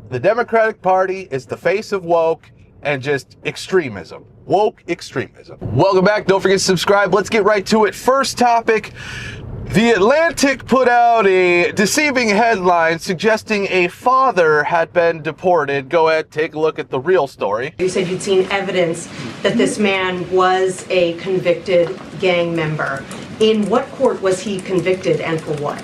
the Democratic Party is the face of woke and just extremism. Woke extremism. Welcome back. Don't forget to subscribe. Let's get right to it. First topic. The Atlantic put out a deceiving headline suggesting a father had been deported. Go ahead, take a look at the real story. You said you'd seen evidence that this man was a convicted gang member. In what court was he convicted and for what?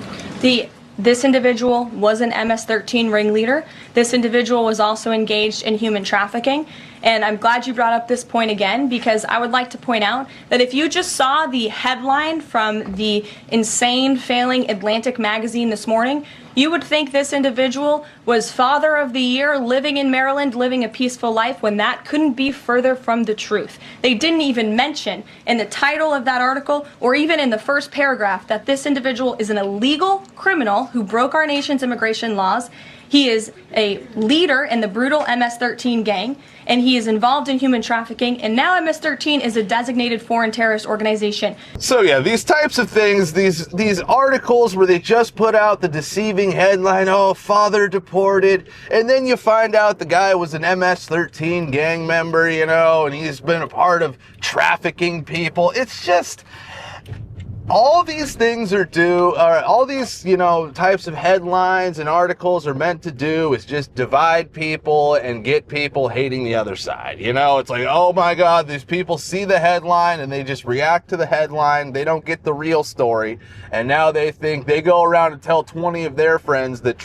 This individual was an MS-13 ringleader. This individual was also engaged in human trafficking. And I'm glad you brought up this point again, because I would like to point out that if you just saw the headline from the insane failing Atlantic magazine this morning, you would think this individual was Father of the Year, living in Maryland, living a peaceful life, when that couldn't be further from the truth. They didn't even mention in the title of that article, or even in the first paragraph, that this individual is an illegal criminal who broke our nation's immigration laws. He is a leader in the brutal MS-13 gang, and he is involved in human trafficking, and now MS-13 is a designated foreign terrorist organization. So yeah, these types of things, these articles where they just put out the deceiving headline, oh, father deported, and then you find out the guy was an MS-13 gang member, you know, and he's been a part of trafficking people. It's just... all these things all these, you know, types of headlines and articles are meant to do is just divide people and get people hating the other side. You know, it's like, oh my God, these people see the headline and they just react to the headline. They don't get the real story. And now they think they go around and tell 20 of their friends that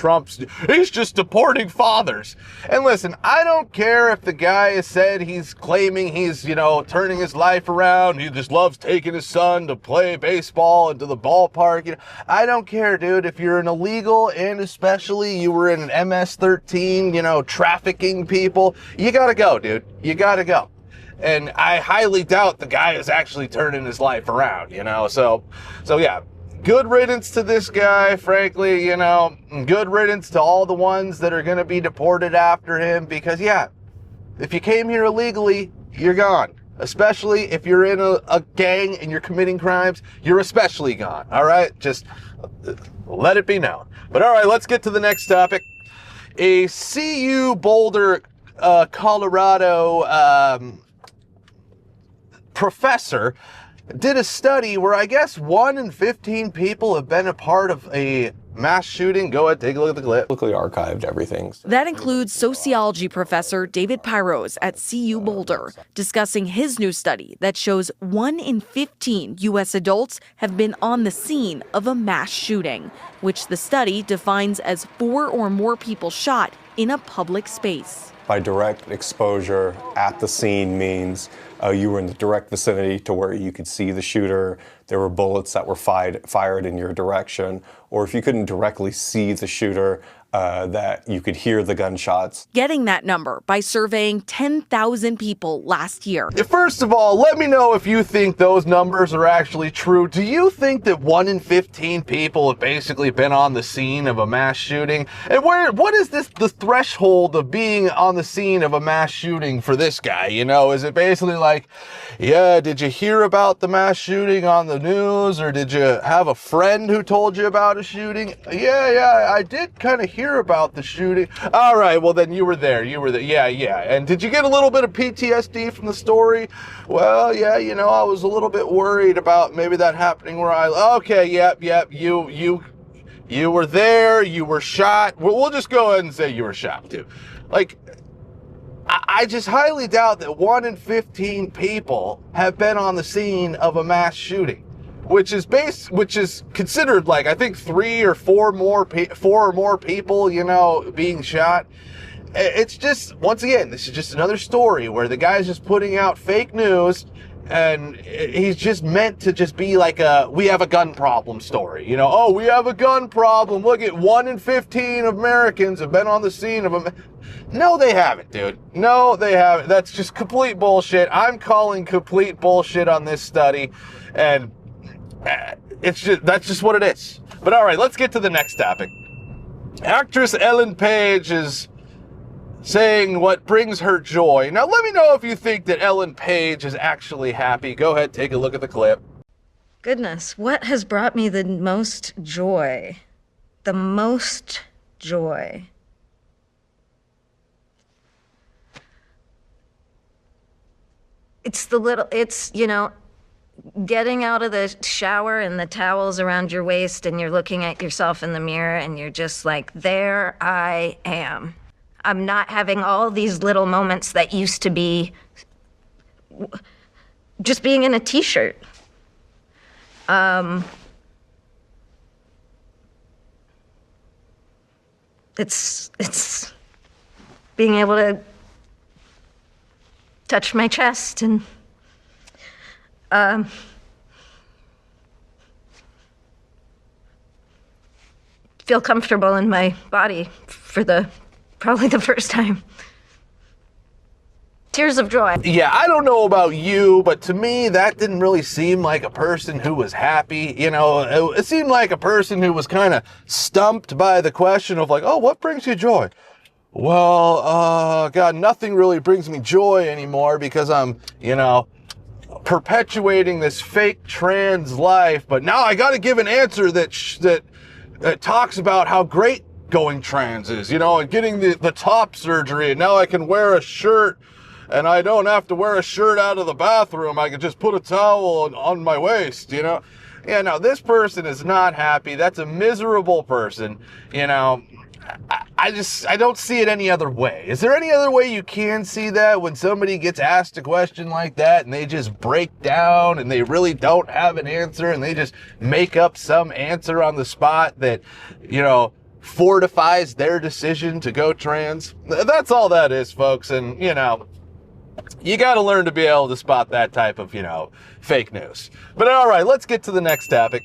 he's just deporting fathers. And listen, I don't care if the guy has said he's claiming he's, you know, turning his life around. He just loves taking his son to play baseball into the ballpark. You know, I don't care, dude. If you're an illegal, and especially you were in an MS-13, you know, trafficking people, you gotta go, dude. You gotta go. And I highly doubt the guy is actually turning his life around, you know. So yeah. Good riddance to this guy, frankly, you know. Good riddance to all the ones that are going to be deported after him, because, yeah, if you came here illegally, you're gone. Especially if you're in a gang and you're committing crimes, you're especially gone, all right? Just let it be known. But, all right, let's get to the next topic. A CU Boulder, Colorado professor did a study where I guess 1 in 15 people have been a part of a mass shooting. Go ahead, take a look at the clip. Publicly archived everything. That includes sociology professor David Pyros at CU Boulder, discussing his new study that shows 1 in 15 U.S. adults have been on the scene of a mass shooting, which the study defines as 4 or more people shot in a public space. By direct exposure at the scene means you were in the direct vicinity to where you could see the shooter. There were bullets that were fired in your direction. Or if you couldn't directly see the shooter, that you could hear the gunshots. Getting that number by surveying 10,000 people last year. First of all, let me know if you think those numbers are actually true. Do you think that 1 in 15 people have basically been on the scene of a mass shooting? And what is the threshold of being on the scene of a mass shooting for this guy? You know, is it basically like, yeah, did you hear about the mass shooting on the news? Or did you have a friend who told you about a shooting? Yeah, I did kind of hear about the shooting. All right, well then you were there. Yeah. And did you get a little bit of PTSD from the story? Well, yeah, you know, I was a little bit worried about maybe that happening where okay, yep, you were there, you were shot. We'll just go ahead and say you were shot too. Like, I just highly doubt that 1 in 15 people have been on the scene of a mass shooting. Which is considered like, I think 3 or 4 more people, you know, being shot. It's just, once again, this is just another story where the guy's just putting out fake news, and he's just meant to just be like we have a gun problem story. You know, oh, we have a gun problem. Look at 1 in 15 Americans have been on the scene of a... No, they haven't, dude. No, they haven't. That's just complete bullshit. I'm calling complete bullshit on this study, and that's just what it is. But all right, let's get to the next topic. Actress Ellen Page is saying what brings her joy. Now, let me know if you think that Ellen Page is actually happy. Go ahead, take a look at the clip. Goodness, what has brought me the most joy? The most joy. it's, getting out of the shower and the towels around your waist and you're looking at yourself in the mirror and you're just like, there I am. I'm not having all these little moments that used to be just being in a t-shirt. It's being able to touch my chest and feel comfortable in my body for probably the first time. Tears of joy. Yeah, I don't know about you, but to me, that didn't really seem like a person who was happy. It seemed like a person who was kind of stumped by the question of like, oh, what brings you joy? Well, God, nothing really brings me joy anymore because I'm, perpetuating this fake trans life. But now I got to give an answer that talks about how great going trans is, and getting the top surgery. And now I can wear a shirt and I don't have to wear a shirt out of the bathroom. I can just put a towel on my waist, Yeah, no, this person is not happy. That's a miserable person, I don't see it any other way. Is there any other way you can see that when somebody gets asked a question like that and they just break down and they really don't have an answer and they just make up some answer on the spot that, fortifies their decision to go trans? That's all that is, folks. And, you got to learn to be able to spot that type of, fake news. But all right, let's get to the next topic.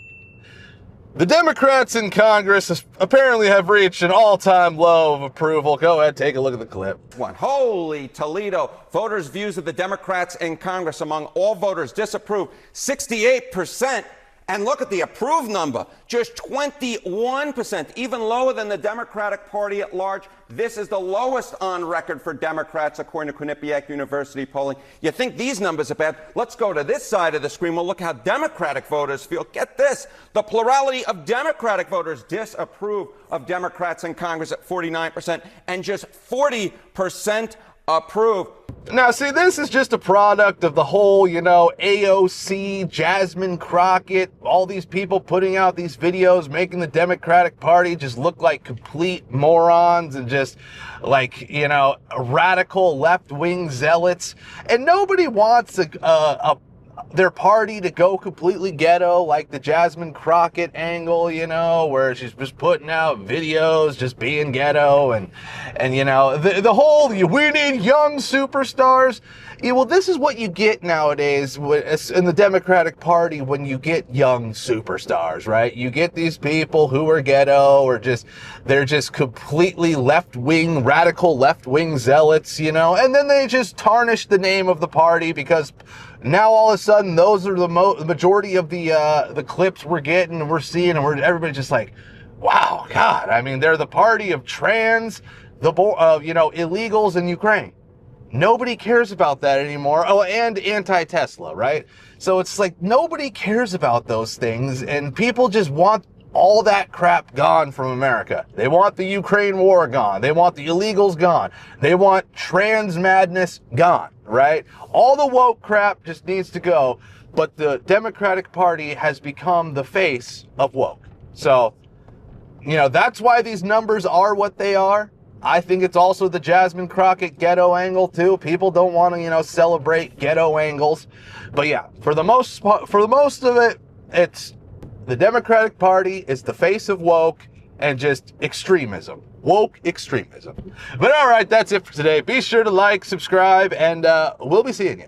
The Democrats in Congress apparently have reached an all-time low of approval. Go ahead, take a look at the clip. Holy Toledo. Voters' views of the Democrats in Congress among all voters disapprove, 68%. And look at the approved number, just 21%, even lower than the Democratic Party at large. This is the lowest on record for Democrats, according to Quinnipiac University polling. You think these numbers are bad? Let's go to this side of the screen. We'll look how Democratic voters feel. Get this. The plurality of Democratic voters disapprove of Democrats in Congress at 49%, and just 40% approve. Now, see, this is just a product of the whole, AOC, Jasmine Crockett, all these people putting out these videos, making the Democratic Party just look like complete morons and just like, radical left-wing zealots. And nobody wants their party to go completely ghetto like the Jasmine Crockett angle, where she's just putting out videos, just being ghetto and the whole, we need young superstars. Yeah, well, this is what you get nowadays in the Democratic Party when you get young superstars, right? You get these people who are ghetto or they're just completely left-wing, radical left-wing zealots, and then they just tarnish the name of the party because now all of a sudden those are the majority of the clips we're getting and we're seeing, and everybody's just like, wow, God, I mean, they're the party of trans, illegals in Ukraine. Nobody cares about that anymore. Oh, and anti-Tesla, right? So it's like nobody cares about those things, and people just want all that crap gone from America. They want the Ukraine war gone. They want the illegals gone. They want trans madness gone, right? All the woke crap just needs to go, but the Democratic Party has become the face of woke. So, that's why these numbers are what they are. I think it's also the Jasmine Crockett ghetto angle too. People don't want to, celebrate ghetto angles. But yeah, for the most of it, it's the Democratic Party is the face of woke and just extremism. Woke extremism. But all right, that's it for today. Be sure to like, subscribe, and we'll be seeing you.